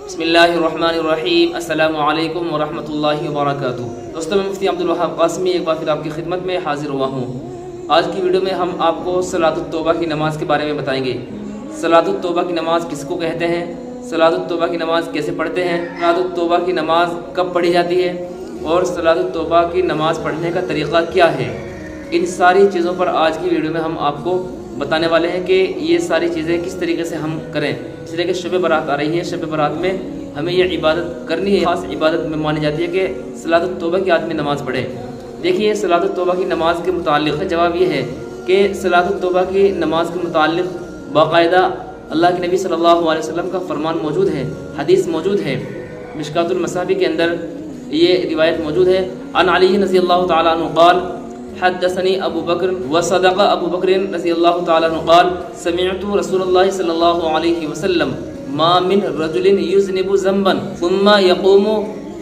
بسم اللہ الرحمن الرحیم، السلام علیکم ورحمۃ اللہ وبرکاتہ۔ دوستوں، میں مفتی عبدالوہاب قاسمی ایک بار پھر آپ کی خدمت میں حاضر ہوا ہوں۔ آج کی ویڈیو میں ہم آپ کو صلاۃ التوبہ کی نماز کے بارے میں بتائیں گے۔ صلاۃ التوبہ کی نماز کس کو کہتے ہیں، صلاۃ التوبہ کی نماز کیسے پڑھتے ہیں، صلاۃ التوبہ کی نماز کب پڑھی جاتی ہے، اور صلاۃ التوبہ کی نماز پڑھنے کا طریقہ کیا ہے، ان ساری چیزوں پر آج کی ویڈیو میں ہم آپ کو بتانے والے ہیں کہ یہ ساری چیزیں کس طریقے سے ہم کریں۔ اس طرح کہ شب برات آ رہی ہے، شب برات میں ہمیں یہ عبادت کرنی ہے، خاص عبادت میں مانی جاتی ہے کہ صلاۃ التوبہ کی آدمی نماز پڑھے۔ دیکھیے، صلاۃ التوبہ کی نماز کے متعلق جواب یہ ہے کہ صلاۃ التوبہ کی نماز کے متعلق باقاعدہ اللہ کے نبی صلی اللہ علیہ وسلم کا فرمان موجود ہے، حدیث موجود ہے۔ مشکات المصابیح کے اندر یہ روایت موجود ہے۔ عن علی رضی اللہ تعالیٰ عنہ قال حدثني ابو بکر وصدق ابو بکر رضی اللہ تعالیٰ عنہ قال سمعت رسول اللہ صلی اللہ علیہ وسلم ما من رجل يذنب ذنبا ثم يقوم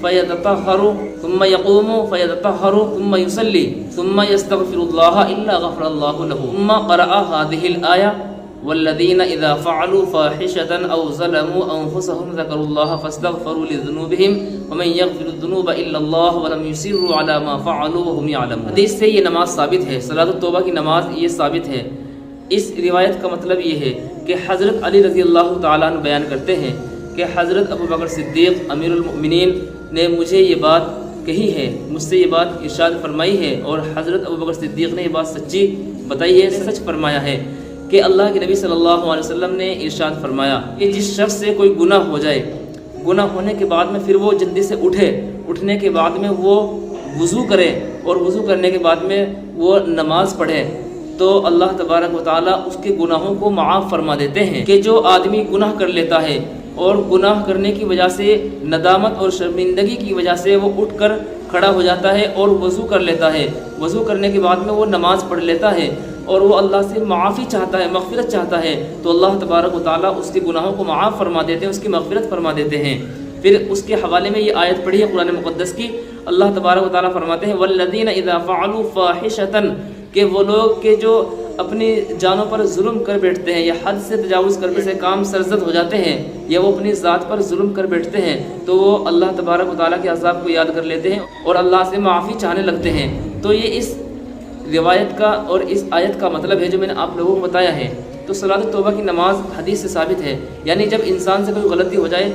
فيتطهر ثم يصلي ثم يستغفر الله الا غفر الله له، ثم قرأ هذه الآية والذين إذا فعلوا فاحشة أو ظلموا أنفسهم ذكروا الله فاستغفروا لذنوبهم ومن يغفر الذنوب إلا الله ولم يصروا على ما فعلوا وهم يعلمون۔ حدیث سے یہ نماز ثابت ہے، صلاۃ التوبہ کی نماز یہ ثابت ہے۔ اس روایت کا مطلب یہ ہے کہ حضرت علی رضی اللہ تعالیٰ عنہ بیان کرتے ہیں کہ حضرت ابو بکر صدیق امیر المؤمنین نے مجھے یہ بات کہی ہے، مجھ سے یہ بات ارشاد فرمائی ہے، اور حضرت ابو بکر صدیق نے یہ بات سچی بتائی ہے، سچ فرمایا ہے کہ اللہ کے نبی صلی اللہ علیہ وسلم نے ارشاد فرمایا کہ جس شخص سے کوئی گناہ ہو جائے، گناہ ہونے کے بعد میں پھر وہ جلدی سے اٹھنے کے بعد میں وہ وضو کرے، اور وضو کرنے کے بعد میں وہ نماز پڑھے، تو اللہ تبارک و تعالیٰ اس کے گناہوں کو معاف فرما دیتے ہیں۔ کہ جو آدمی گناہ کر لیتا ہے اور گناہ کرنے کی وجہ سے ندامت اور شرمندگی کی وجہ سے وہ اٹھ کر کھڑا ہو جاتا ہے اور وضو کر لیتا ہے، وضو کرنے کے بعد میں وہ نماز پڑھ لیتا ہے اور وہ اللہ سے معافی چاہتا ہے، مغفرت چاہتا ہے، تو اللہ تبارک و تعالیٰ اس کے گناہوں کو معاف فرما دیتے ہیں، اس کی مغفرت فرما دیتے ہیں۔ پھر اس کے حوالے میں یہ آیت پڑھی ہے قرآن مقدس کی، اللہ تبارک و تعالیٰ فرماتے ہیں والذین اذا فعلوا فاحشۃ، کہ وہ لوگ کہ جو اپنی جانوں پر ظلم کر بیٹھتے ہیں یا حد سے تجاوز کرنے سے کام سرزد ہو جاتے ہیں، یا وہ اپنی ذات پر ظلم کر بیٹھتے ہیں، تو وہ اللہ تبارک و تعالیٰ کے عذاب کو یاد کر لیتے ہیں اور اللہ سے معافی چاہنے لگتے ہیں۔ تو یہ اس روایت کا اور اس آیت کا مطلب ہے جو میں نے آپ لوگوں کو بتایا ہے۔ تو صلاۃ التوبہ کی نماز حدیث سے ثابت ہے، یعنی جب انسان سے کوئی غلطی ہو جائے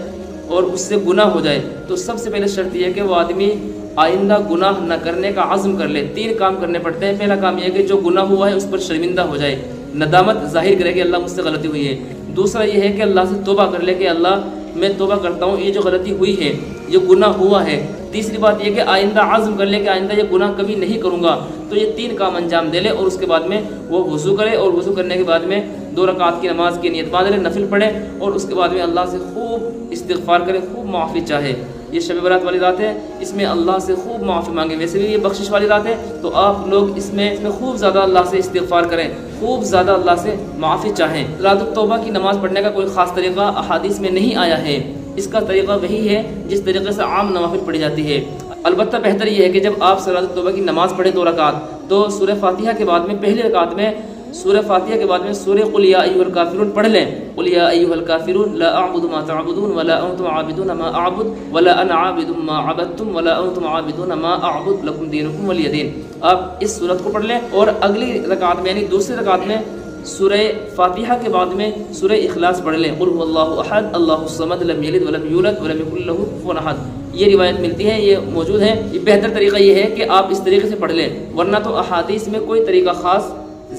اور اس سے گناہ ہو جائے تو سب سے پہلے شرط یہ ہے کہ وہ آدمی آئندہ گناہ نہ کرنے کا عزم کر لے۔ 3 کام کرنے پڑتے ہیں۔ پہلا کام یہ ہے کہ جو گناہ ہوا ہے اس پر شرمندہ ہو جائے، ندامت ظاہر کرے کہ اللہ مجھ سے غلطی ہوئی ہے۔ دوسرا یہ ہے کہ اللہ سے توبہ کر لے کہ اللہ میں توبہ کرتا ہوں، یہ جو غلطی ہوئی ہے، یہ گناہ ہوا ہے۔ تیسری بات یہ کہ آئندہ عزم کر لے کہ آئندہ یہ گناہ کبھی نہیں کروں گا، تو یہ 3 کام انجام دے لے، اور اس کے بعد میں وہ وضو کرے، اور وضو کرنے کے بعد میں 2 رکعت کی نماز کی نیت باندھ لے، نفل پڑھے، اور اس کے بعد میں اللہ سے خوب استغفار کرے، خوب معافی چاہے۔ یہ شب برات والی رات ہے، اس میں اللہ سے خوب معافی مانگے۔ ویسے بھی یہ بخشش والی رات ہے، تو آپ لوگ اس میں خوب زیادہ اللہ سے استغفار کریں، خوب زیادہ اللہ سے معافی چاہیں۔ صلاۃ التوبہ کی نماز پڑھنے کا کوئی خاص طریقہ احادیث میں نہیں آیا ہے، اس کا طریقہ وہی ہے جس طریقے سے عام نوافل پڑھی جاتی ہے۔ البتہ بہتر یہ ہے کہ جب آپ صلاۃ التوبہ کی نماز پڑھیں 2 رکعت، تو سورہ فاتحہ کے بعد میں پہلی رکعت میں سورہ فاتحہ کے بعد میں سورہ قل یا ایھا الکافرون پڑھ لیں۔ قل یا ایھا الکافرون لا اعبد ما تعبدون ولا انتم عابدون ما اعبد ولا انا عابد ما عبدتم ولا انتم عابدون ما اعبد لکم دینکم ولی دین۔ آپ اس سورت کو پڑھ لیں، اور اگلی رکعت میں یعنی دوسری رکعت میں سورہ فاتحہ کے بعد میں سورہ اخلاص پڑھ لیں، قل هو اللہ احد اللہ الصمد لم یلد ولم یولد ولم یکن له کفوا احد۔ یہ روایت ملتی ہے، یہ موجود ہے۔ یہ بہتر طریقہ یہ ہے کہ آپ اس طریقے سے پڑھ لیں، ورنہ تو احادیث میں کوئی طریقہ خاص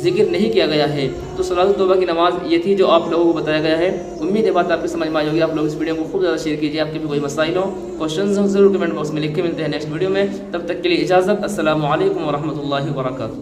ذکر نہیں کیا گیا ہے۔ تو صلاۃ التوبہ کی نماز یہ تھی جو آپ لوگوں کو بتایا گیا ہے۔ امید ہے بات آپ کو سمجھ میں آئی ہوگی۔ آپ لوگ اس ویڈیو کو خوب زیادہ شیئر کیجیے۔ آپ کے بھی کوئی مسائل ہوں، کوشچنز ہوں، ضرور کمنٹ باکس میں لکھ کے۔ ملتے ہیں نیکسٹ ویڈیو میں، تب تک کے لیے اجازت۔ السلام علیکم ورحمۃ اللہ وبرکاتہ۔